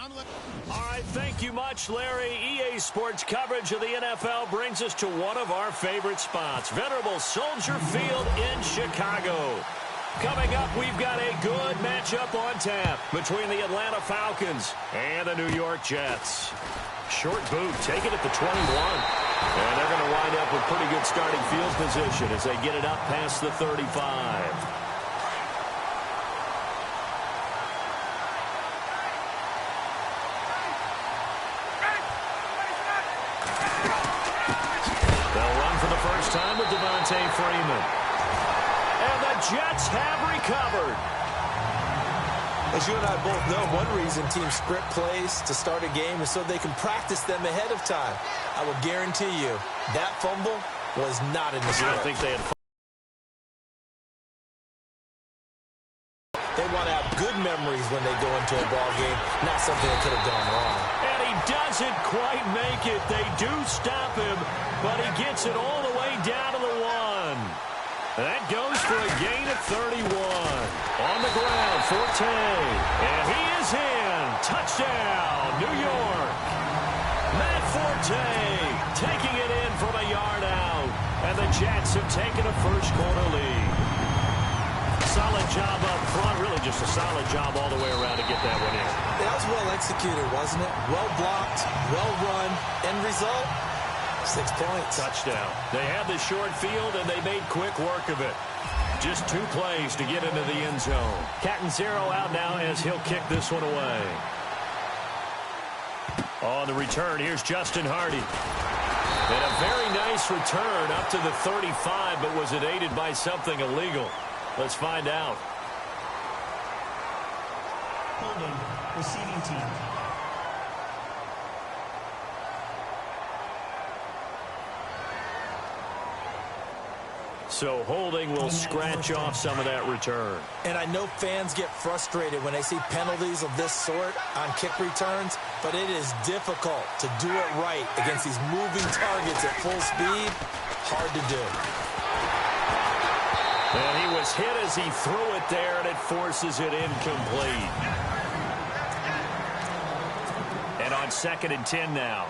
All right, thank you much, Larry. EA Sports coverage of the NFL brings us to one of our favorite spots, venerable Soldier Field in Chicago. Coming up, we've got a good matchup on tap between the Atlanta Falcons and the New York Jets. Short boot, taken at the 21. And they're going to wind up with pretty good starting field position as they get it up past the 35. Time with Devontae Freeman. And the Jets have recovered. As you and I both know, one reason teams script plays to start a game is so they can practice them ahead of time. I will guarantee you that fumble was not in the script. I don't think they had. They want to have good memories when they go into a ball game, not something that could have gone wrong. And he doesn't quite make it. They do stop him, but he gets it all the way down to the 1. That goes for a gain of 31. On the ground, Forte. And he is in. Touchdown, New York. Matt Forte taking it in from a yard out. And the Jets have taken a first-quarter lead. Solid job up front. Really just a solid job all the way around to get that one in. That was well executed, wasn't it? Well blocked, well run. End result, 6 points. Touchdown. They had the short field, and they made quick work of it. Just 2 plays to get into the end zone. Catanzaro out now as he'll kick this one away. On the return, here's Justin Hardy. And a very nice return up to the 35, but was it aided by something illegal? Let's find out. Holding, receiving team. So holding will scratch off some of that return. And I know fans get frustrated when they see penalties of this sort on kick returns, but it is difficult to do it right against these moving targets at full speed. Hard to do. And he was hit as he threw it there, and it forces it incomplete. And on 2nd and 10 now.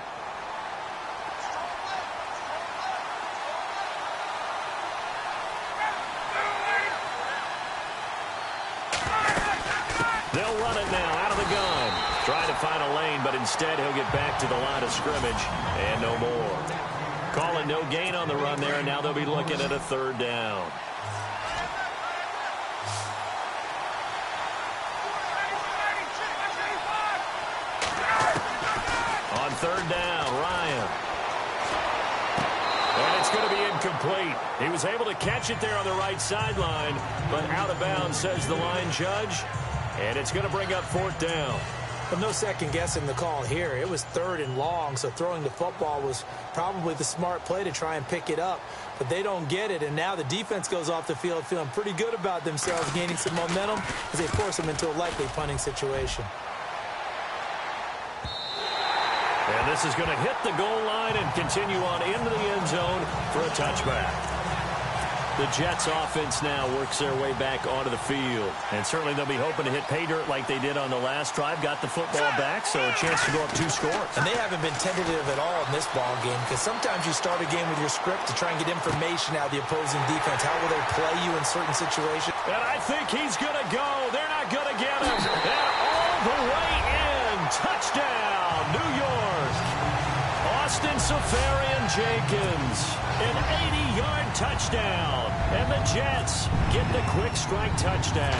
They'll run it now out of the gun. Trying to find a lane, but instead he'll get back to the line of scrimmage. And no more. Calling no gain on the run there, and now they'll be looking at a 3rd down. On 3rd down, Ryan. And it's going to be incomplete. He was able to catch it there on the right sideline, but out of bounds, says the line judge. And it's going to bring up 4th down. But no second guessing the call here. It was 3rd and long, so throwing the football was probably the smart play to try and pick it up. But they don't get it, and now the defense goes off the field feeling pretty good about themselves, gaining some momentum as they force them into a likely punting situation. And this is going to hit the goal line and continue on into the end zone for a touchback. The Jets offense now works their way back onto the field. And certainly they'll be hoping to hit pay dirt like they did on the last drive. Got the football back, so a chance to go up 2 scores. And they haven't been tentative at all in this ball game, because sometimes you start a game with your script to try and get information out of the opposing defense. How will they play you in certain situations? And I think he's going to go. They're not going to get him. And all the way in. Touchdown, New York. Austin Seferian-Jenkins. An 80-yard touchdown. And the Jets get the quick strike touchdown.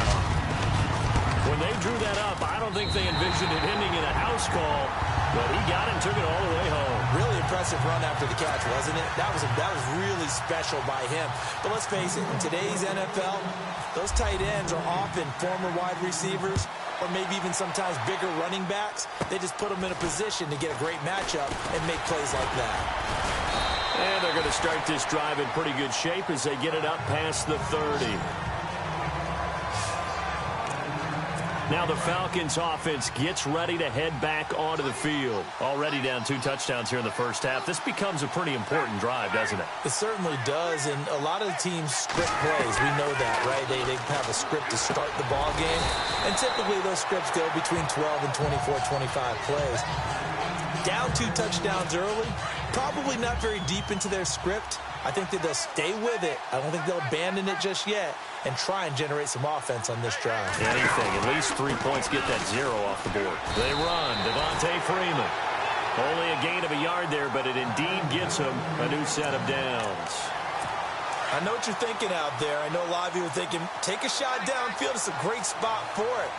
When they drew that up, I don't think they envisioned it ending in a house call, but he got it and took it all the way home. Really impressive run after the catch, wasn't it? That was really special by him. But let's face it, in today's NFL, those tight ends are often former wide receivers or maybe even sometimes bigger running backs. They just put them in a position to get a great matchup and make plays like that. And they're going to start this drive in pretty good shape as they get it up past the 30. Now the Falcons offense gets ready to head back onto the field. Already down 2 touchdowns here in the first half. This becomes a pretty important drive, doesn't it? It certainly does, and a lot of the teams script plays. We know that, right? They have a script to start the ball game, and typically those scripts go between 12 and 24, 25 plays. Down 2 touchdowns early, probably not very deep into their script. I think that they'll stay with it. I don't think they'll abandon it just yet and try and generate some offense on this drive. Anything. At least 3 points get that 0 off the board. They run. Devontae Freeman. Only a gain of a yard there, but it indeed gets him a new set of downs. I know what you're thinking out there. I know a lot of you are thinking, take a shot downfield. It's a great spot for it.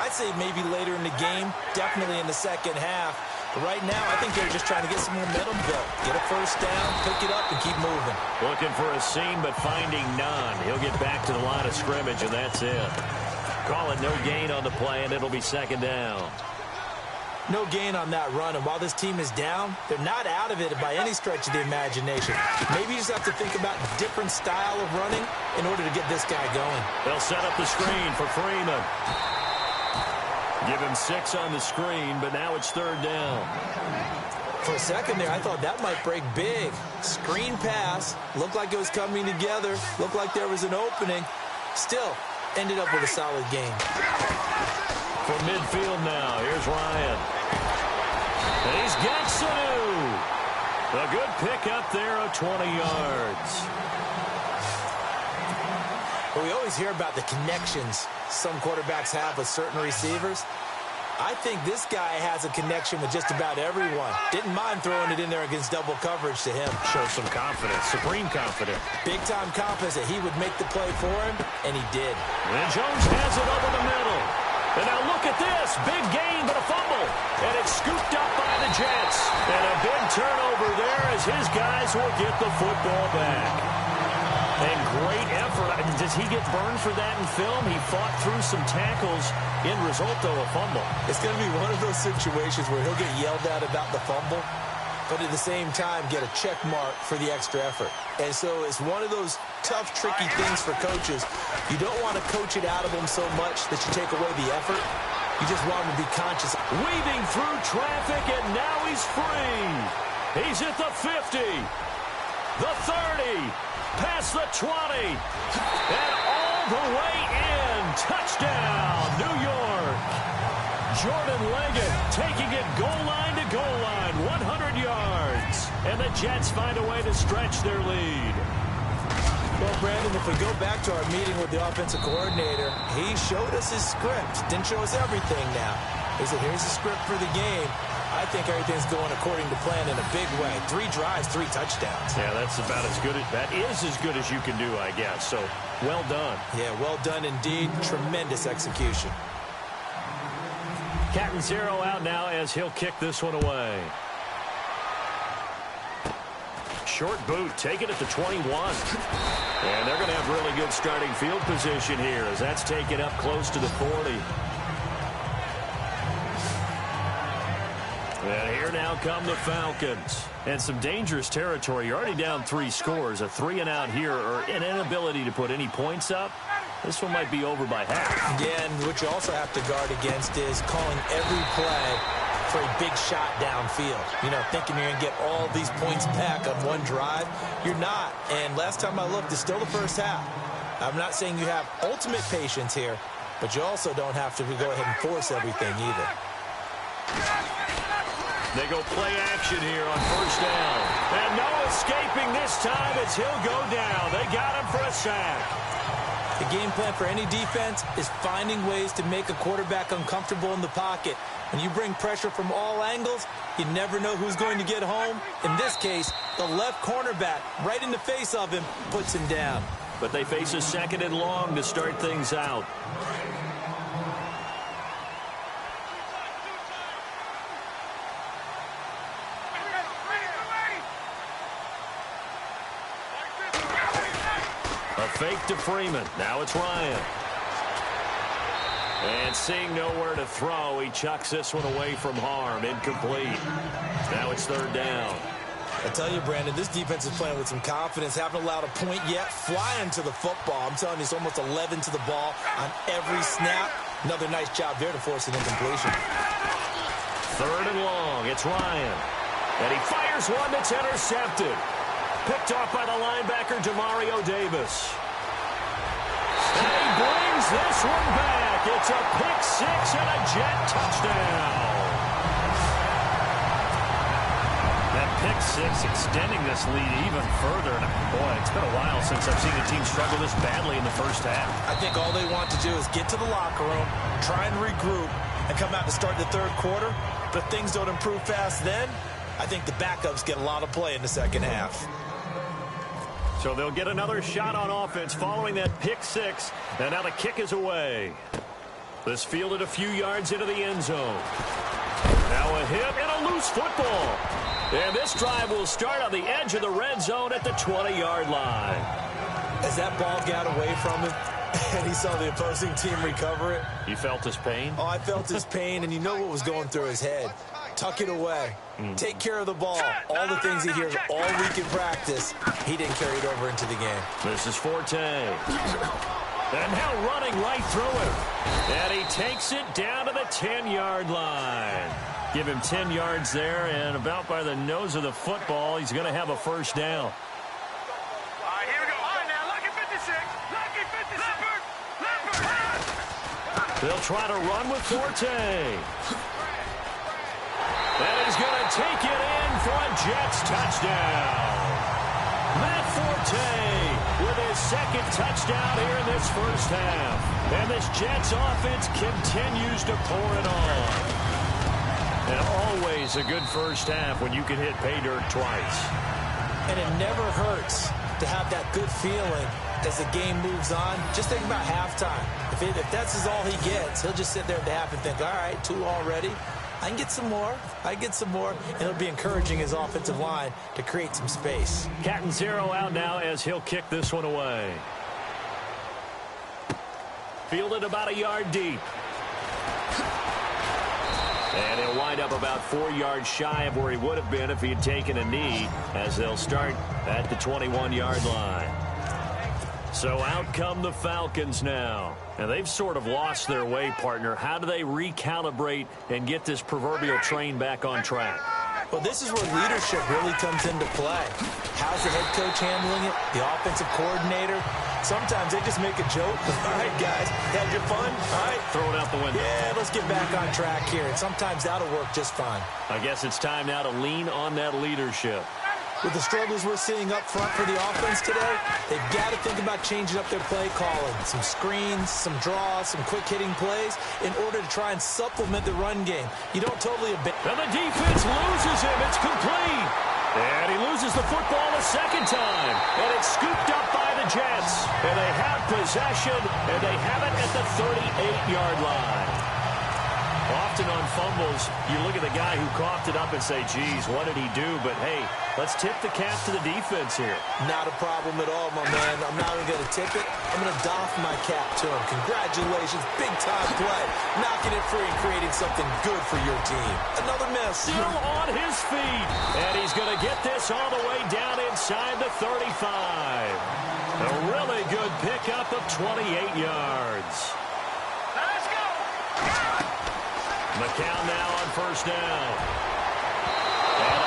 I'd say maybe later in the game, definitely in the second half. But right now, I think they're just trying to get some momentum built. Get a first down, pick it up, and keep moving. Looking for a seam, but finding none. He'll get back to the line of scrimmage, and that's it. Call it no gain on the play, and it'll be second down. No gain on that run, and while this team is down, they're not out of it by any stretch of the imagination. Maybe you just have to think about a different style of running in order to get this guy going. They'll set up the screen for Freeman. Give him 6 on the screen, but now it's third down. For a second there, I thought that might break big. Screen pass. Looked like it was coming together. Looked like there was an opening. Still, ended up with a solid game. From midfield now, here's Ryan. And he's got Sanu. A good pickup there of 20 yards. Well, we always hear about the connections some quarterbacks have with certain receivers. I think this guy has a connection with just about everyone. Didn't mind throwing it in there against double coverage to him. Shows some confidence, supreme confidence. Big-time confidence that he would make the play for him, and he did. And Jones has it over the middle. And now look at this. Big gain, but a fumble. And it's scooped up by the Jets. And a big turnover there as his guys will get the football back. And great effort. Does he get burned for that in film? He fought through some tackles. End result, though, a fumble. It's going to be one of those situations where he'll get yelled at about the fumble, but at the same time get a check mark for the extra effort. And so it's one of those tough, tricky things for coaches. You don't want to coach it out of them so much that you take away the effort. You just want them to be conscious. Weaving through traffic, and now he's free. He's at the 50, the 30, past the 20, and all the way in. Touchdown, New York. Jordan Leggett taking it goal line to goal line, 100 yards. And the Jets find a way to stretch their lead. Well, Brandon, if we go back to our meeting with the offensive coordinator, he showed us his script. Didn't show us everything now. He said, here's the script for the game. I think everything's going according to plan in a big way. 3 drives, 3 touchdowns. Yeah, that's about as good. That is as good as you can do, I guess. So, well done. Yeah, well done indeed. Tremendous execution. Cat and 0 out now as he'll kick this one away. Short boot, take it at the 21. And they're going to have really good starting field position here as that's taken up close to the 40. And here now come the Falcons. And some dangerous territory. You're already down 3 scores. A 3-and-out here, or an inability to put any points up. This one might be over by half. Yeah, and what you also have to guard against is calling every play for a big shot downfield. You know, thinking you're going to get all these points back on one drive. You're not. And last time I looked, it's still the first half. I'm not saying you have ultimate patience here, but you also don't have to go ahead and force everything either. They go play action here on first down. And no escaping this time as he'll go down. They got him for a sack. The game plan for any defense is finding ways to make a quarterback uncomfortable in the pocket. When you bring pressure from all angles, you never know who's going to get home. In this case, the left cornerback, right in the face of him, puts him down. But they face a 2nd and long to start things out. A fake to Freeman. Now it's Ryan. And seeing nowhere to throw, he chucks this one away from harm. Incomplete. Now it's 3rd down. I tell you, Brandon, this defense is playing with some confidence. Haven't allowed a point yet. Flying to the football. I'm telling you, it's almost 11 to the ball on every snap. Another nice job there to force an incompletion. 3rd and long. It's Ryan. And he fires one that's intercepted. Picked off by the linebacker, Demario Davis. And he brings this one back. It's a pick six and a Jet touchdown. That pick six extending this lead even further. And boy, it's been a while since I've seen a team struggle this badly in the first half. I think all they want to do is get to the locker room, try and regroup, and come out to start the 3rd quarter. But if things don't improve fast then, I think the backups get a lot of play in the 2nd half. So they'll get another shot on offense following that pick six. And now the kick is away. This fielded a few yards into the end zone. Now a hit and a loose football. And this drive will start on the edge of the red zone at the 20-yard line. As that ball got away from him and he saw the opposing team recover it. You felt his pain? Oh, I felt his pain, and you know what was going through his head. Tuck it away. Take care of the ball. All the things he hears all week in practice, he didn't carry it over into the game. This is Forte. And now running right through him. And he takes it down to the 10-yard line. Give him 10 yards there, and about by the nose of the football, he's going to have a first down. All right, here we go. All right, now, lucky 56. Lucky 56. Leopard. They'll try to run with Forte. And he's going to take it in for a Jets touchdown. Matt Forte with his 2nd touchdown here in this first half. And this Jets offense continues to pour it on. And always a good first half when you can hit pay dirt twice. And it never hurts to have that good feeling as the game moves on. Just think about halftime. If that's all he gets, he'll just sit there at the half and think, all right, 2 already. I can get some more. I can get some more. And it'll be encouraging his offensive line to create some space. Cat and 0 out now as he'll kick this one away. Fielded about a yard deep. And he'll wind up about 4 yards shy of where he would have been if he had taken a knee, as they'll start at the 21-yard line. So out come the Falcons now. And they've sort of lost their way, partner. How do they recalibrate and get this proverbial train back on track? Well, this is where leadership really comes into play. How's the head coach handling it? The offensive coordinator? Sometimes they just make a joke. All right, guys, had your fun? All right. Throw it out the window. Yeah, let's get back on track here. And sometimes that'll work just fine. I guess it's time now to lean on that leadership. With the struggles we're seeing up front for the offense today, they've got to think about changing up their play calling. Some screens, some draws, some quick-hitting plays in order to try and supplement the run game. You don't totally abandon. And the defense loses him. It's complete. And he loses the football a 2nd time. And it's scooped up by the Jets. And they have possession, and they have it at the 38-yard line. Often on fumbles, you look at the guy who coughed it up and say, geez, what did he do? But, hey, let's tip the cap to the defense here. Not a problem at all, my man. I'm not even going to tip it. I'm going to doff my cap to him. Congratulations. Big-time play. Knocking it free and creating something good for your team. Another miss. Still on his feet. And he's going to get this all the way down inside the 35. A really good pickup of 28 yards. Let's go. McCown now on first down. And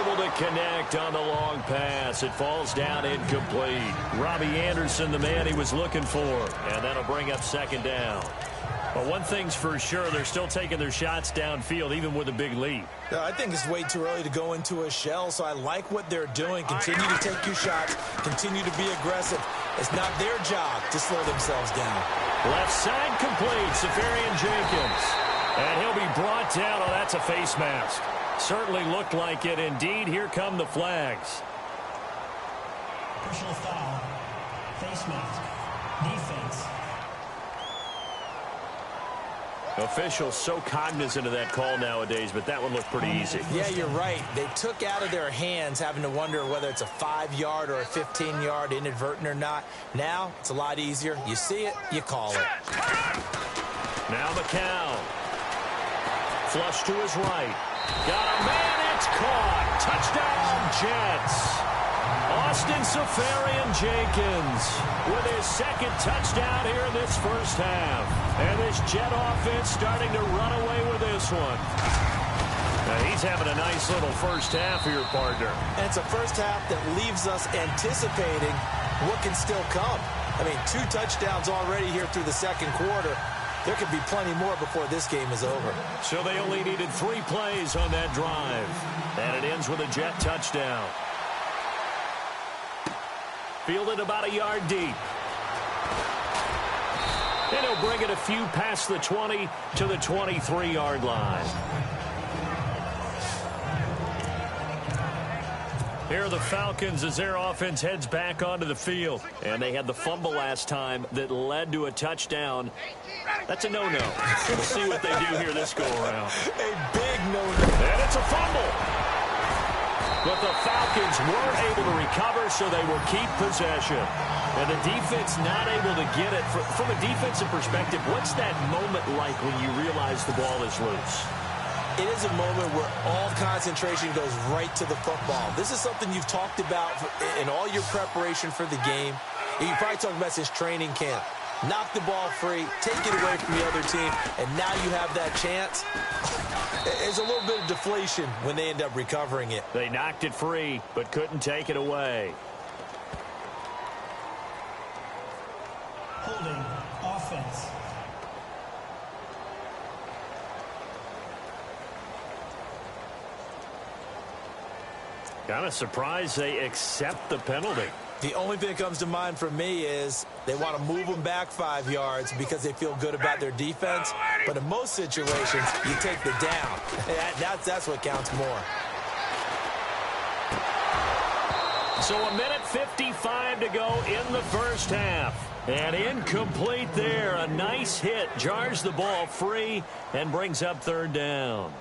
unable to connect on the long pass. It falls down incomplete. Robbie Anderson, the man he was looking for. And that'll bring up 2nd down. But one thing's for sure, they're still taking their shots downfield, even with a big lead. I think it's way too early to go into a shell, so I like what they're doing. Continue to take your shots. Continue to be aggressive. It's not their job to slow themselves down. Left side complete, Safarian Jenkins. And he'll be brought down. Oh, that's a face mask. Certainly looked like it. Indeed, here come the flags. Personal foul. Face mask. Defense. Officials so cognizant of that call nowadays, but that one looked pretty easy. Yeah, you're right. They took out of their hands having to wonder whether it's a 5-yard or a 15-yard inadvertent or not. Now, it's a lot easier. You see it, you call it. Now McCown. Flush to his right. Got a man, it's caught. Touchdown, Jets. Austin Seferian-Jenkins with his second touchdown here in this first half. And this Jet offense starting to run away with this one. Now he's having a nice little first half here, partner. And it's a first half that leaves us anticipating what can still come. I mean, 2 touchdowns already here through the second quarter. There could be plenty more before this game is over. So they only needed 3 plays on that drive. And it ends with a Jet touchdown. Fielded about a yard deep. And he'll bring it a few past the 20 to the 23-yard line. Here are the Falcons as their offense heads back onto the field. And they had the fumble last time that led to a touchdown. That's a no-no. We'll see what they do here this go-around. A big no-no. And it's a fumble. But the Falcons were able to recover, so they will keep possession. And the defense not able to get it. From a defensive perspective, what's that moment like when you realize the ball is loose? It is a moment where all concentration goes right to the football. This is something you've talked about in all your preparation for the game. You probably talked about since training camp. Knock the ball free, take it away from the other team, and now you have that chance. There's a little bit of deflation when they end up recovering it. They knocked it free, but couldn't take it away. Holding offense. Kind of surprised they accept the penalty. The only thing that comes to mind for me is they want to move them back 5 yards because they feel good about their defense. But in most situations, you take the down. That's what counts more. So 1:55 to go in the first half. And incomplete there. A nice hit. Jars the ball free and brings up third down.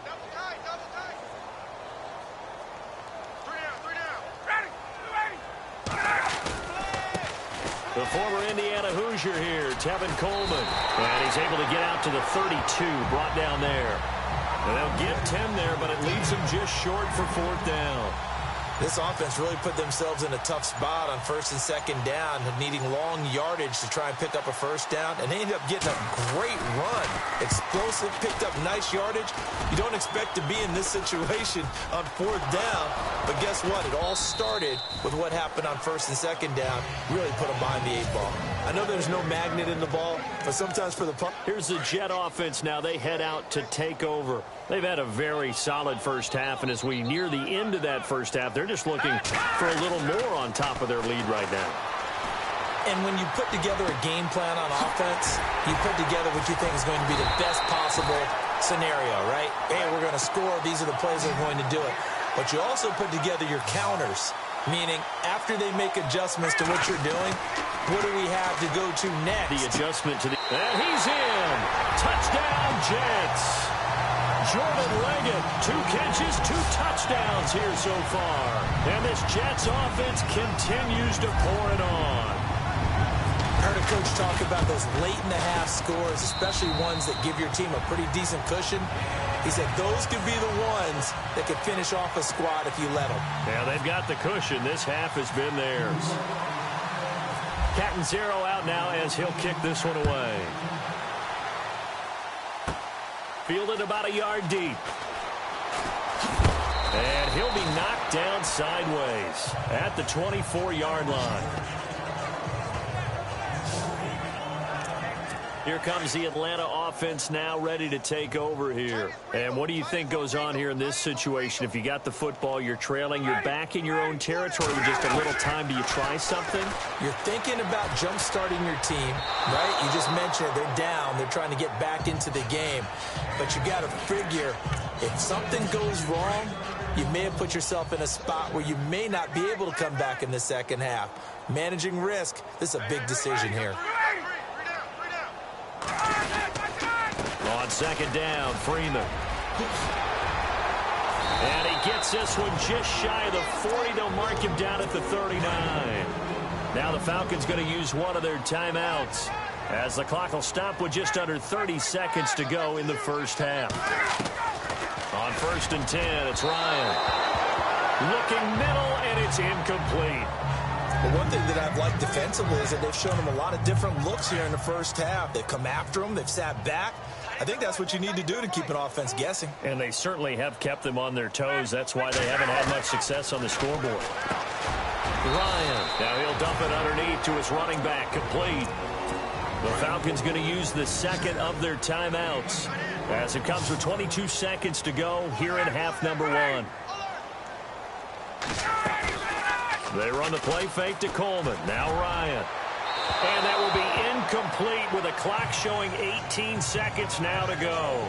The former Indiana Hoosier here, Tevin Coleman. And he's able to get out to the 32, brought down there. And they'll get 10 there, but it leaves them just short for fourth down. This offense really put themselves in a tough spot on first and second down, needing long yardage to try and pick up a first down, and they ended up getting a great run. Explosive, picked up nice yardage. You don't expect to be in this situation on fourth down, but guess what? It all started with what happened on first and second down. Really put them behind the 8 ball. I know there's no magnet in the ball, but sometimes for the punt. Here's the Jet offense now. They head out to take over. They've had a very solid first half, and as we near the end of that first half, they're just looking for a little more on top of their lead right now. And when you put together a game plan on offense, you put together what you think is going to be the best possible scenario, right? Hey, we're going to score. These are the plays that are going to do it. But you also put together your counters, meaning after they make adjustments to what you're doing, what do we have to go to next? The adjustment to the... And he's in! Touchdown, Jets! Jordan Leggett, 2 catches, 2 touchdowns here so far. And this Jets offense continues to pour it on. I heard a coach talk about those late-in-the-half scores, especially ones that give your team a pretty decent cushion. He said those could be the ones that could finish off a squad if you let them. Yeah, they've got the cushion. This half has been theirs. Catanzaro out now as he'll kick this one away. Fielded about a yard deep. And he'll be knocked down sideways at the 24-yard line. Here comes the Atlanta offense now ready to take over here. And what do you think goes on here in this situation? If you got the football, you're trailing, you're back in your own territory with just a little time. Do you try something? You're thinking about jump-starting your team, right? You just mentioned it. They're down. They're trying to get back into the game. But you got to figure if something goes wrong, you may have put yourself in a spot where you may not be able to come back in the second half. Managing risk, this is a big decision here. On second down, Freeman. And he gets this one just shy of the 40. They'll mark him down at the 39. Now the Falcons going to use one of their timeouts as the clock will stop with just under 30 seconds to go in the first half. On first and 10, it's Ryan. Looking middle, and it's incomplete. But one thing that I've liked defensively is that they've shown them a lot of different looks here in the first half. They've come after them. They've sat back. I think that's what you need to do to keep an offense guessing. And they certainly have kept them on their toes. That's why they haven't had much success on the scoreboard. Ryan, now he'll dump it underneath to his running back, complete. The Falcons going to use the second of their timeouts as it comes with 22 seconds to go here in half number 1. They run the play fake to Coleman. Now Ryan. And that will be incomplete with a clock showing 18 seconds now to go.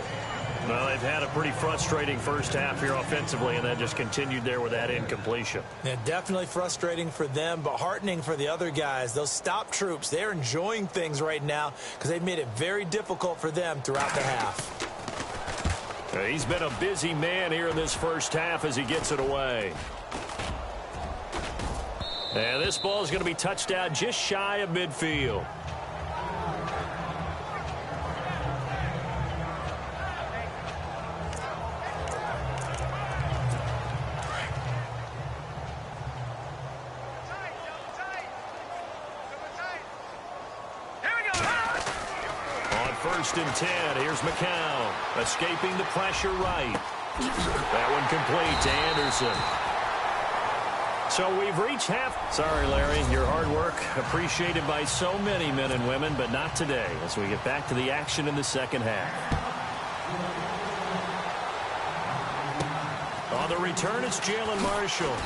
Well, they've had a pretty frustrating first half here offensively, and that just continued there with that incompletion. Yeah, definitely frustrating for them, but heartening for the other guys. Those stop troops, they're enjoying things right now because they've made it very difficult for them throughout the half. He's been a busy man here in this first half as he gets it away. And this ball is going to be touched out just shy of midfield. On 1st and 10, here's McCown escaping the pressure right. That one complete to Anderson. So we've reached half. Sorry, Larry, your hard work appreciated by so many men and women, but not today as we get back to the action in the second half. On the return, it's Jalen Marshall.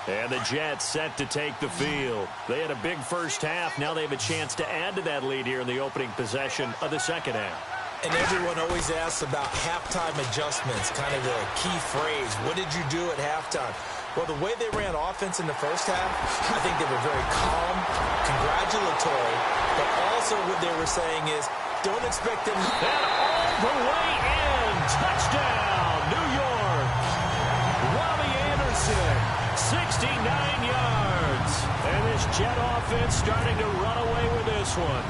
And the Jets set to take the field. They had a big first half. Now they have a chance to add to that lead here in the opening possession of the second half. And everyone always asks about halftime adjustments, kind of the key phrase. What did you do at halftime? Well, the way they ran offense in the first half, I think they were very calm, congratulatory, but also what they were saying is don't expect them. And all the way in. Touchdown, New York. Robbie Anderson, 69 yards. And this Jet offense starting to run away with this one.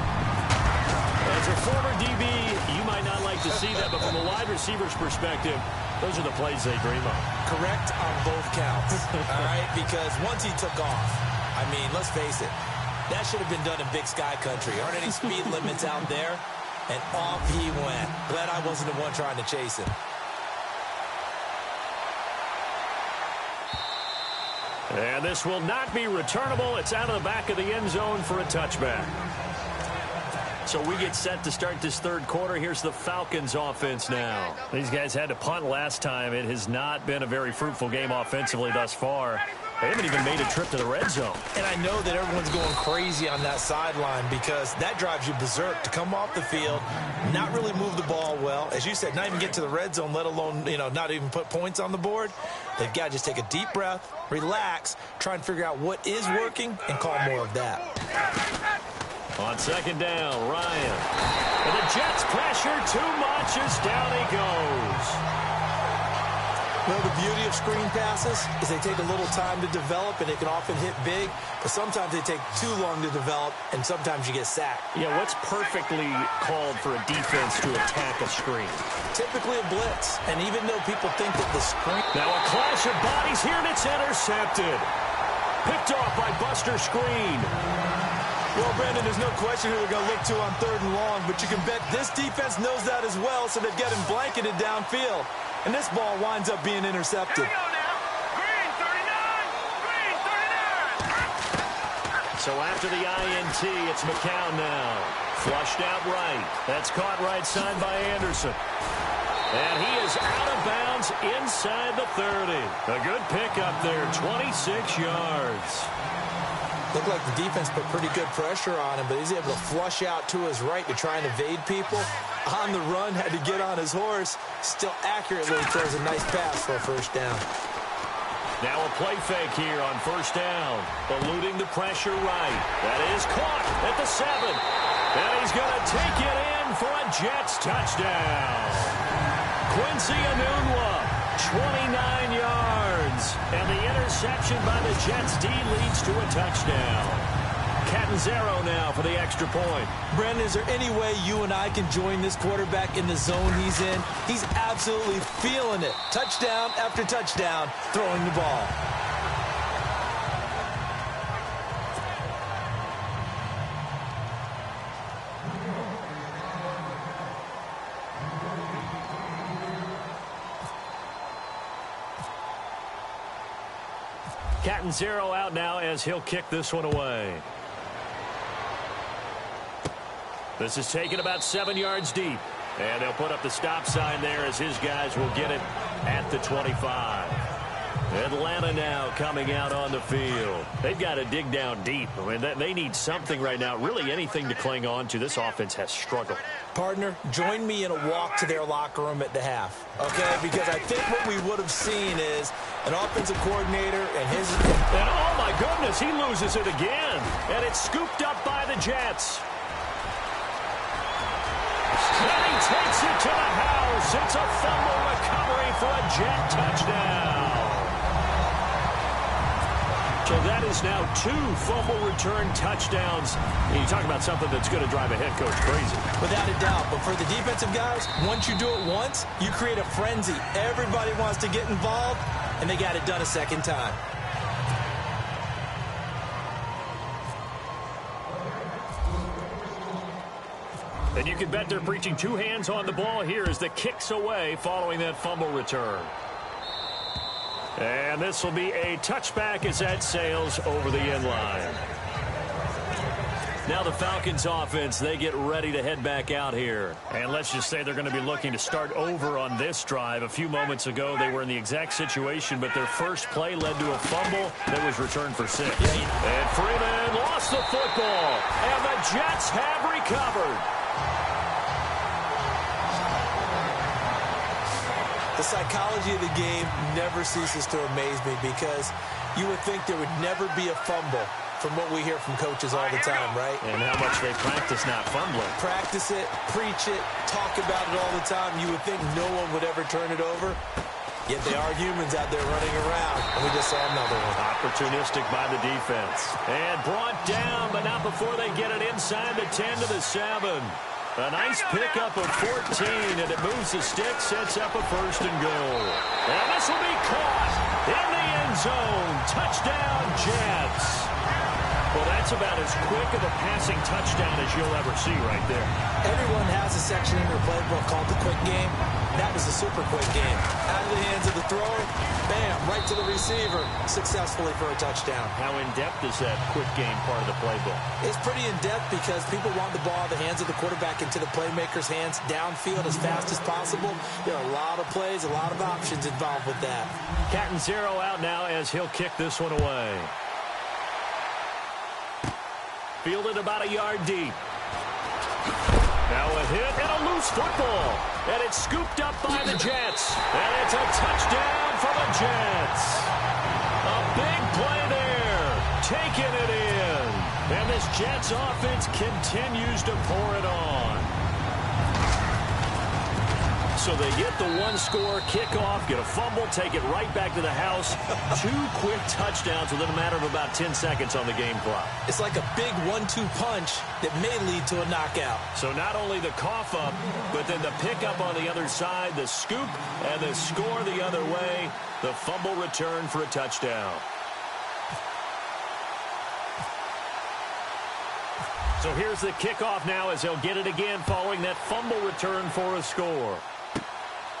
As a former DB, you might not like to see that, but from a wide receiver's perspective, those are the plays they dream of. Correct on both counts, all right? Because once he took off, I mean, let's face it, that should have been done in Big Sky Country. Aren't any speed limits out there? And off he went. Glad I wasn't the one trying to chase him. And this will not be returnable. It's out of the back of the end zone for a touchback. So we get set to start this third quarter. Here's the Falcons offense now. These guys had to punt last time. It has not been a very fruitful game offensively thus far. They haven't even made a trip to the red zone. And I know that everyone's going crazy on that sideline because that drives you berserk to come off the field, not really move the ball well. As you said, not even get to the red zone, let alone, not even put points on the board. They've got to just take a deep breath, relax, try and figure out what is working, and call more of that. On second down, Ryan. And the Jets pressure too much as down he goes. Well, the beauty of screen passes is they take a little time to develop, and they can often hit big, but sometimes they take too long to develop, and sometimes you get sacked. Yeah, what's perfectly called for a defense to attack a screen? Typically a blitz, and even though people think that the screen... Now a clash of bodies here, and it's intercepted. Picked off by Buster Screen. Well, Brandon, there's no question who they're going to look to on third and long, but you can bet this defense knows that as well, so they've got him blanketed downfield. And this ball winds up being intercepted. Here we go now. Green 39. Green 39. So after the INT, it's McCown now. Flushed out right. That's caught right side by Anderson. And he is out of bounds inside the 30. A good pickup there, 26 yards. Looked like the defense put pretty good pressure on him, but he's able to flush out to his right to try and evade people. On the run, had to get on his horse. Still accurately throws a nice pass for a first down. Now a play fake here on first down. Eluding the pressure right. That is caught at the 7. And he's going to take it in for a Jets touchdown. Quincy Enunwa, 29 yards. And the interception by the Jets D leads to a touchdown. Catanzaro now for the extra point. Brandon, is there any way you and I can join this quarterback in the zone he's in? He's absolutely feeling it. Touchdown after touchdown, throwing the ball. Catanzaro out now as he'll kick this one away. This is taken about 7 yards deep. And they'll put up the stop sign there as his guys will get it at the 25. Atlanta now coming out on the field. They've got to dig down deep. I mean, they need something right now, really anything to cling on to. This offense has struggled. Partner, join me in a walk to their locker room at the half, okay? Because I think what we would have seen is an offensive coordinator and his... And oh my goodness, he loses it again. And it's scooped up by the Jets. And he takes it to the house. It's a fumble recovery for a Jet touchdown. So that is now 2 fumble return touchdowns. And you talk about something that's going to drive a head coach crazy. Without a doubt. But for the defensive guys, once you do it once, you create a frenzy. Everybody wants to get involved, and they got it done a second time. And you can bet they're preaching 2 hands on the ball here as the kick's away following that fumble return. And this will be a touchback as that sails over the end line. Now the Falcons offense, they get ready to head back out here. And let's just say they're going to be looking to start over on this drive. A few moments ago, they were in the exact situation, but their first play led to a fumble that was returned for 6. And Freeman lost the football, and the Jets have recovered. The psychology of the game never ceases to amaze me because you would think there would never be a fumble from what we hear from coaches all the time, right? And how much they practice not fumbling. Practice it, preach it, talk about it all the time. You would think no one would ever turn it over. Yet they are humans out there running around, and we just saw another one. Opportunistic by the defense. And brought down, but not before they get it inside the 10 to the 7. A nice pickup of 14, and it moves the stick, sets up a 1st and goal. And this will be caught in the end zone. Touchdown, Jets. Well, that's about as quick of a passing touchdown as you'll ever see right there. Everyone has a section in their playbook called the quick game. That was a super quick game. Out of the hands of the thrower, bam, right to the receiver, successfully for a touchdown. How in-depth is that quick game part of the playbook? It's pretty in-depth because people want the ball out of the hands of the quarterback into the playmaker's hands downfield as fast as possible. There are a lot of plays, a lot of options involved with that. Catanzaro out now as he'll kick this one away. Fielded about a yard deep. Now a hit and a loose football. And it's scooped up by the Jets. And it's a touchdown for the Jets. A big play there. Taking it in. And this Jets offense continues to pour it on. So they get the 1-score kickoff, get a fumble, take it right back to the house. 2 quick touchdowns within a matter of about 10 seconds on the game clock. It's like a big 1-2 punch that may lead to a knockout. So not only the cough up, but then the pickup on the other side, the scoop, and the score the other way. The fumble return for a touchdown. So here's the kickoff now as they'll get it again following that fumble return for a score.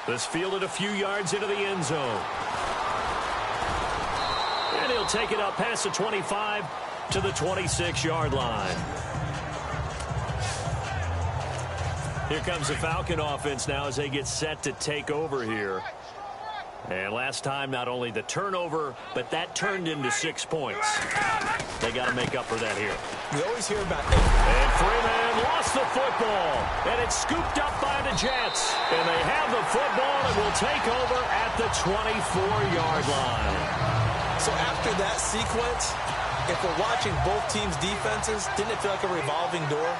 This fielded a few yards into the end zone. And he'll take it up past the 25 to the 26-yard line. Here comes the Falcon offense now as they get set to take over here. And last time, not only the turnover, but that turned into 6 points. They got to make up for that here. We always hear about... And Freeman lost the football. And it's scooped up by the Jets. And they have the football and will take over at the 24-yard line. So after that sequence, if we're watching both teams' defenses, didn't it feel like a revolving door?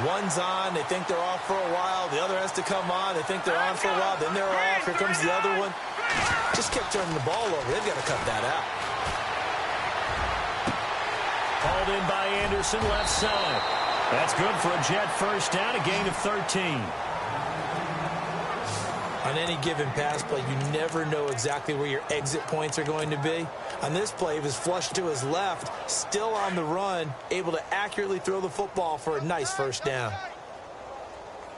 One's on, they think they're off for a while. The other has to come on, they think they're on for a while. Then they're off, here comes the other one. Just kept turning the ball over. They've got to cut that out. Hauled in by Anderson, left side. That's good for a Jet first down, a gain of 13. On any given pass play, you never know exactly where your exit points are going to be. On this play, he was flushed to his left, still on the run, able to accurately throw the football for a nice first down.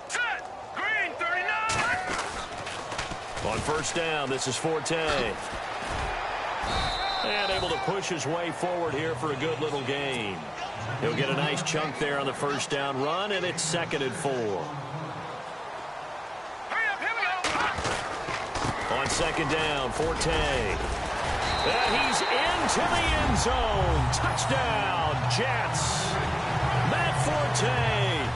Set. Green, 39. On first down, this is Forte. And able to push his way forward here for a good little gain. He'll get a nice chunk there on the first down run, and it's 2nd and 4. On 2nd down, Forte. And he's into the end zone. Touchdown, Jets. Matt Forte,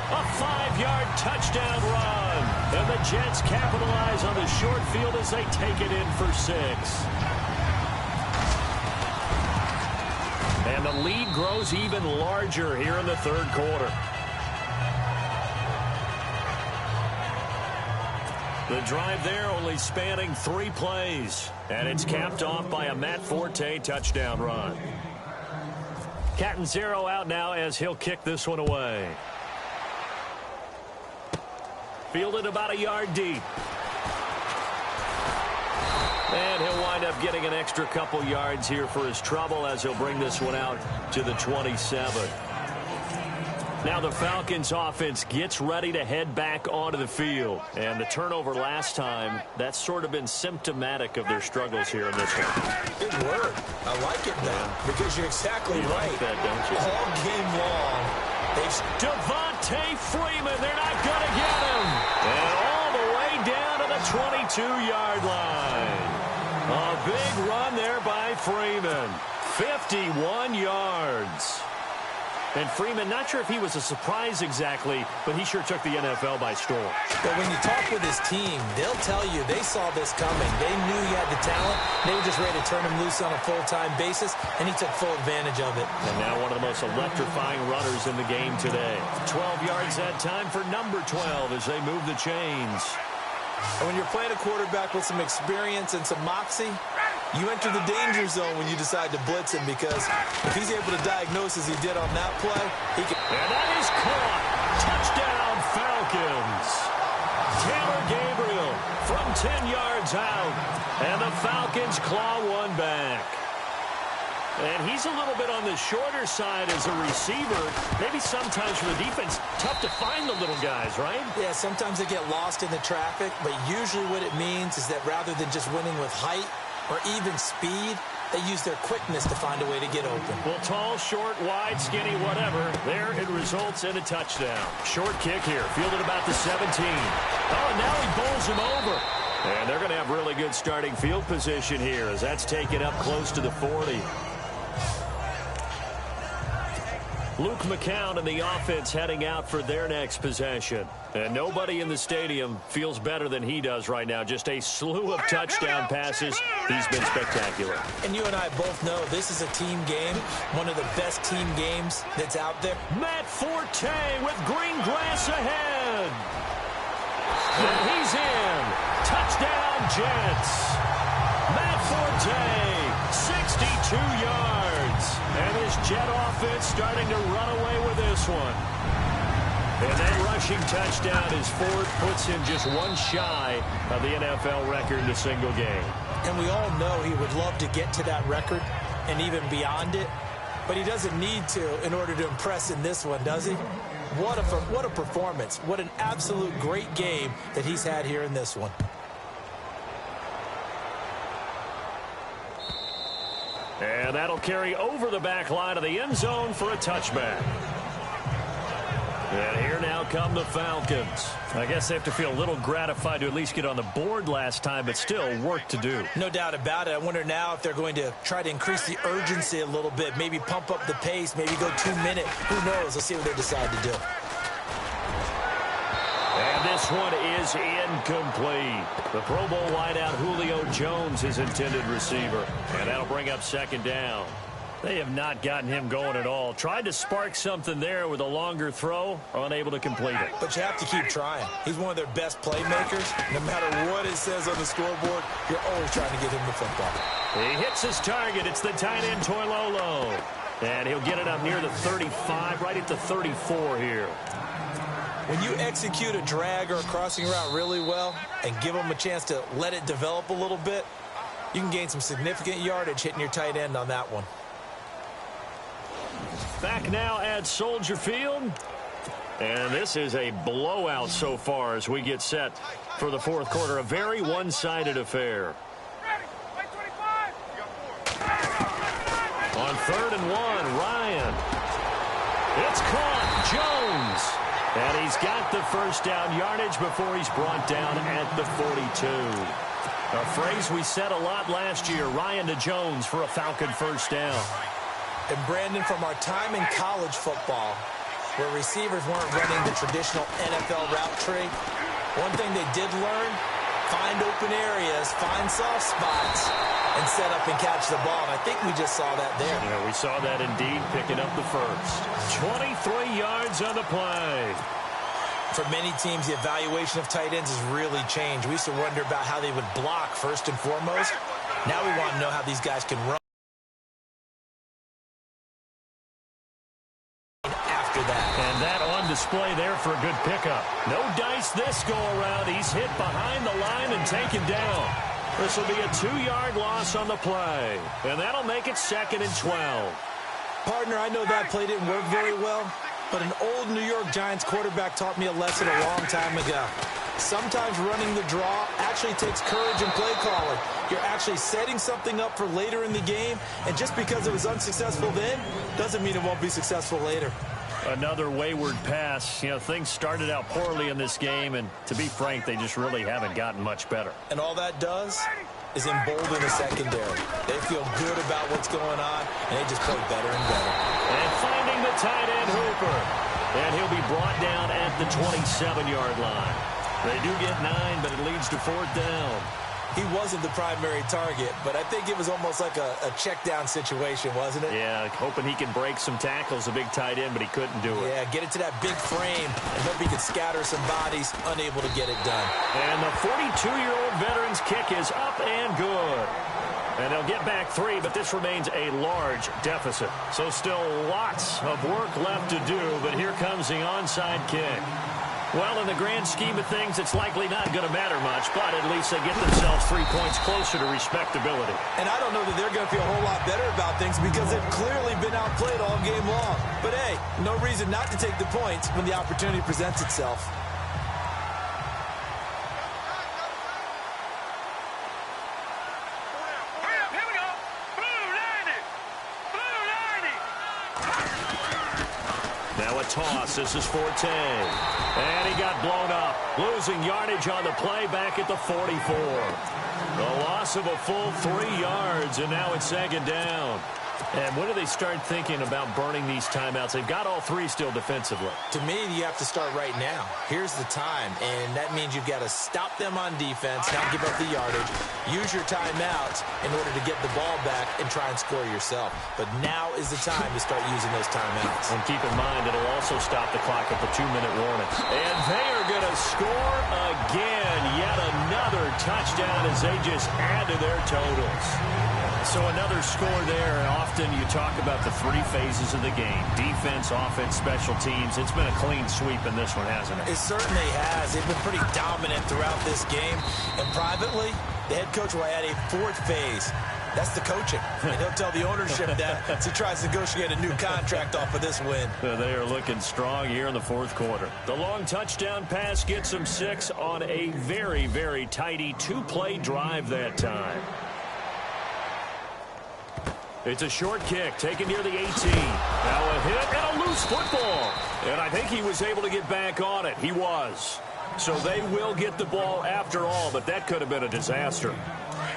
a 5-yard touchdown run. And the Jets capitalize on the short field as they take it in for 6. And the lead grows even larger here in the 3rd quarter. The drive there only spanning 3 plays. And it's capped off by a Matt Forte touchdown run. Catanzaro out now as he'll kick this one away. Fielded about a yard deep. And he'll wind up getting an extra couple yards here for his trouble as he'll bring this one out to the 27. Now the Falcons offense gets ready to head back onto the field. And the turnover last time, that's sort of been symptomatic of their struggles here in this one. Good word. I like it, though, because you're exactly right. Like that, don't you? All game long, they've... Devontae Freeman, they're not going to get him. And all the way down to the 22-yard line. A big run there by Freeman. 51 yards. And Freeman, not sure if he was a surprise exactly, but he sure took the NFL by storm. But when you talk with his team, they'll tell you they saw this coming. They knew he had the talent. They were just ready to turn him loose on a full-time basis, and he took full advantage of it. And now one of the most electrifying runners in the game today. 12 yards that time for number 12 as they move the chains. And when you're playing a quarterback with some experience and some moxie, you enter the danger zone when you decide to blitz him, because if he's able to diagnose as he did on that play, he can... And that is caught. Touchdown, Falcons. Taylor Gabriel from 10 yards out. And the Falcons claw one back. And he's a little bit on the shorter side as a receiver. Maybe sometimes for the defense, tough to find the little guys, right? Yeah, sometimes they get lost in the traffic, but usually what it means is that rather than just winning with height or even speed, they use their quickness to find a way to get open. Well, tall, short, wide, skinny, whatever, there it results in a touchdown. Short kick here, fielded about the 17. Oh, and now he bowls him over. And they're going to have really good starting field position here as that's taken up close to the 40. Luke McCown and the offense heading out for their next possession. And nobody in the stadium feels better than he does right now. Just a slew of touchdown passes. He's been spectacular. And you and I both know this is a team game, one of the best team games that's out there. Matt Forte with green grass ahead. And he's in. Touchdown, Jets. Matt Forte, 62 yards. And this Jet offense starting to run away with this one. And that rushing touchdown as Ford puts him just one shy of the NFL record in a single game. And we all know he would love to get to that record and even beyond it. But he doesn't need to in order to impress in this one, does he? What a performance. What an absolute great game that he's had here in this one. And that'll carry over the back line of the end zone for a touchback. And here now come the Falcons. I guess they have to feel a little gratified to at least get on the board last time, but still work to do. No doubt about it. I wonder now if they're going to try to increase the urgency a little bit, maybe pump up the pace, maybe go 2 minute. Who knows? Let's see what they decide to do. And this one is incomplete. The Pro Bowl wideout Julio Jones, his intended receiver. And that'll bring up second down. They have not gotten him going at all. Tried to spark something there with a longer throw, unable to complete it. But you have to keep trying. He's one of their best playmakers. No matter what it says on the scoreboard, you're always trying to get him the football. He hits his target. It's the tight end, Toilolo. And he'll get it up near the 35, right at the 34 here. When you execute a drag or a crossing route really well and give them a chance to let it develop a little bit, you can gain some significant yardage hitting your tight end on that one. Back now at Soldier Field. And this is a blowout so far as we get set for the fourth quarter. A very one-sided affair. On 3rd and 1, Ryan. It's caught. Jones. And he's got the first down yardage before he's brought down at the 42. A phrase we said a lot last year, Ryan to Jones for a Falcon first down. And Brandon, from our time in college football, where receivers weren't running the traditional NFL route tree, one thing they did learn, find open areas, find soft spots, and set up and catch the ball. And I think we just saw that there. Yeah, we saw that indeed, picking up the first. 23 yards on the play. For many teams, the evaluation of tight ends has really changed. We used to wonder about how they would block first and foremost. Now we want to know how these guys can run after that. And that on display there for a good pickup. No dice this go-around. He's hit behind the line and taken down. This will be a 2-yard loss on the play. And that'll make it 2nd and 12. Partner, I know that play didn't work very well, but an old New York Giants quarterback taught me a lesson a long time ago. Sometimes running the draw actually takes courage and play calling. You're actually setting something up for later in the game, and just because it was unsuccessful then doesn't mean it won't be successful later. Another wayward pass. You know, things started out poorly in this game, and to be frank, they just really haven't gotten much better. And all that does is embolden the secondary. They feel good about what's going on, and they just play better and better. And finding the tight end, Hooper. And he'll be brought down at the 27-yard line. They do get 9, but it leads to 4th down. He wasn't the primary target, but I think it was almost like a check-down situation, wasn't it? Yeah, hoping he can break some tackles, a big tight end, but he couldn't do it. Yeah, get it to that big frame and hope he could scatter some bodies, unable to get it done. And the 42-year-old veteran's kick is up and good. And they'll get back 3, but this remains a large deficit. So still lots of work left to do, but here comes the onside kick. Well, in the grand scheme of things, it's likely not going to matter much, but at least they get themselves 3 points closer to respectability. And I don't know that they're going to feel a whole lot better about things because they've clearly been outplayed all game long. But, hey, no reason not to take the points when the opportunity presents itself. Here we go. Blue 90. Blue 90. Now a toss. This is Forte. And he got blown up. Losing yardage on the play back at the 44. The loss of a full 3 yards, and now it's 2nd down. And when do they start thinking about burning these timeouts? They've got all 3 still defensively. To me, you have to start right now. Here's the time, and that means you've got to stop them on defense, not give up the yardage, use your timeouts in order to get the ball back and try and score yourself. But now is the time to start using those timeouts. And keep in mind, it'll also stop the clock at the 2-minute warning. And they are going to score again. Yet another touchdown as they just add to their totals. So another score there, and often you talk about the 3 phases of the game. Defense, offense, special teams. It's been a clean sweep in this one, hasn't it? It certainly has. They've been pretty dominant throughout this game. And privately, the head coach will add a 4th phase. That's the coaching. And he'll tell the ownership that as he tries to negotiate a new contract off of this win. They are looking strong here in the 4th quarter. The long touchdown pass gets them 6 on a very, very tidy 2-play drive that time. It's a short kick taken near the 18. Now a hit and a loose football. And I think he was able to get back on it. He was. So they will get the ball after all, but that could have been a disaster.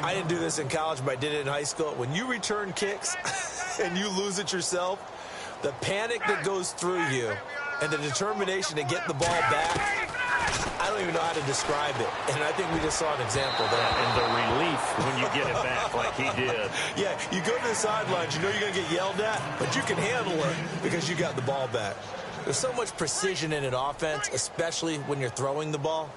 I didn't do this in college, but I did it in high school. When you return kicks and you lose it yourself, the panic that goes through you and the determination to get the ball back, I don't even know how to describe it. And I think we just saw an example there. And the relief when you get it back like he did. Yeah, you go to the sidelines, you know you're going to get yelled at, but you can handle it because you got the ball back. There's so much precision in an offense, especially when you're throwing the ball.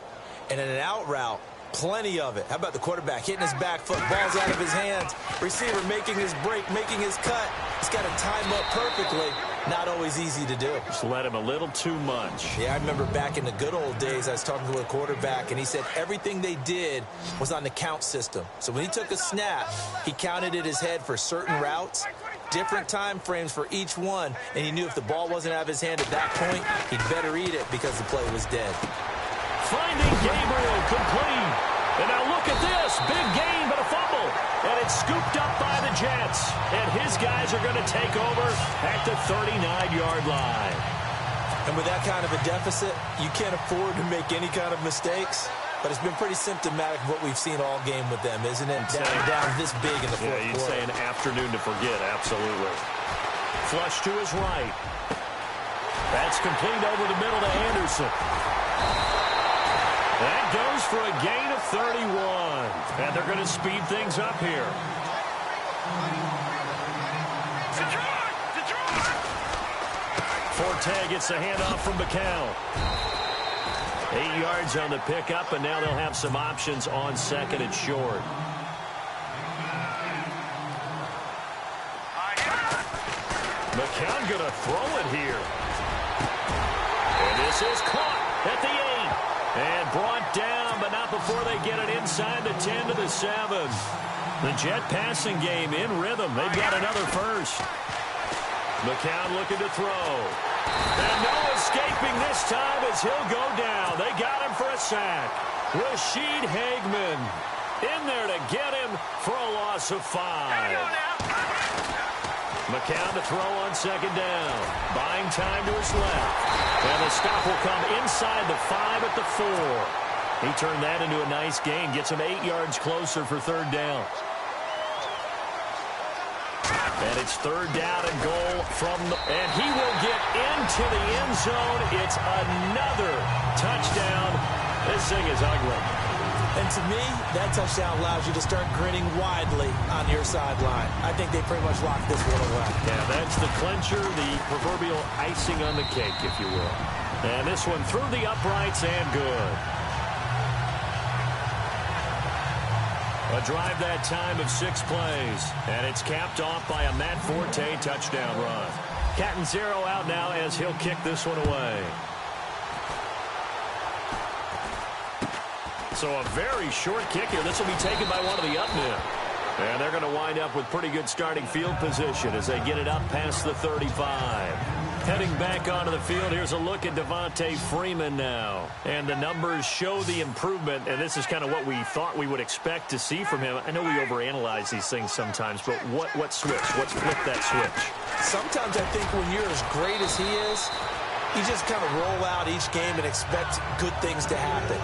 And in an out route, Plenty of it. How about the quarterback hitting his back foot, ball's out of his hands, receiver making his break, making his cut. He's got to time up perfectly. Not always easy to do. Just let him a little too much. Yeah, I remember back in the good old days, I was talking to a quarterback, and he said everything they did was on the count system. So when he took a snap, he counted in his head for certain routes, different time frames for each one, and he knew if the ball wasn't out of his hand at that point, he'd better eat it because the play was dead. Finding Gabriel complete. And now look at this. Big gain, but a fumble. And it's scooped up by the Jets. And his guys are going to take over at the 39-yard line. And with that kind of a deficit, you can't afford to make any kind of mistakes. But it's been pretty symptomatic of what we've seen all game with them, isn't it? Down this big in the fourth quarter. Yeah, you'd say an afternoon to forget, absolutely. Flush to his right. That's complete over the middle to Anderson. That goes for a gain of 31. And they're going to speed things up here. Forte gets the handoff from McCown. 8 yards on the pickup, and now they'll have some options on second and short. McCown going to throw it here. And this is caught at the 8. And brought down, but not before they get it inside the 10 to the 7. The Jet passing game in rhythm. They've got another first. McCown looking to throw. And no escaping this time as he'll go down. They got him for a sack. Rashid Hageman in there to get him for a loss of 5. McCown to throw on second down. Buying time to his left. And the stop will come inside the 5 at the 4. He turned that into a nice gain. Gets him 8 yards closer for third down. And it's third down and goal from the... And he will get into the end zone. It's another touchdown. This thing is ugly. And to me, that touchdown allows you to start grinning widely on your sideline. I think they pretty much locked this one away. Yeah, that's the clincher, the proverbial icing on the cake, if you will. And this one through the uprights and good. A drive that time of 6 plays. And it's capped off by a Matt Forte touchdown run. Catanzaro out now as he'll kick this one away. So a very short kick here. This will be taken by one of the up men. And they're going to wind up with pretty good starting field position as they get it up past the 35. Heading back onto the field, here's a look at Devontae Freeman now. And the numbers show the improvement, and this is kind of what we thought we would expect to see from him. I know we overanalyze these things sometimes, but what switch? What's flipped that switch? Sometimes I think when you're as great as he is, you just kind of roll out each game and expect good things to happen.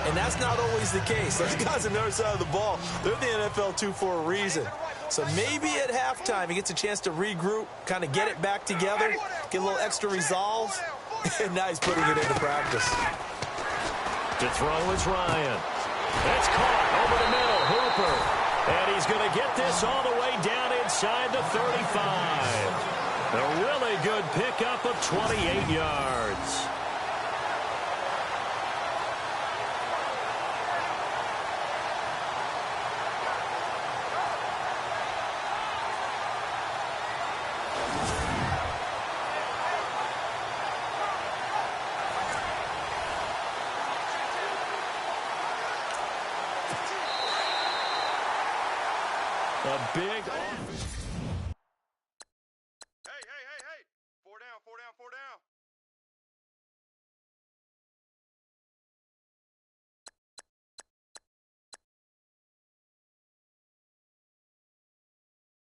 And that's not always the case. Those guys on the other side of the ball, they're the NFL 2 for a reason. So maybe at halftime he gets a chance to regroup, kind of get it back together, get a little extra resolve, and now he's putting it into practice. To throw is Ryan. That's caught over the middle. Hooper. And he's going to get this all the way down inside the 35. A really good pickup of 28 yards. A big offense.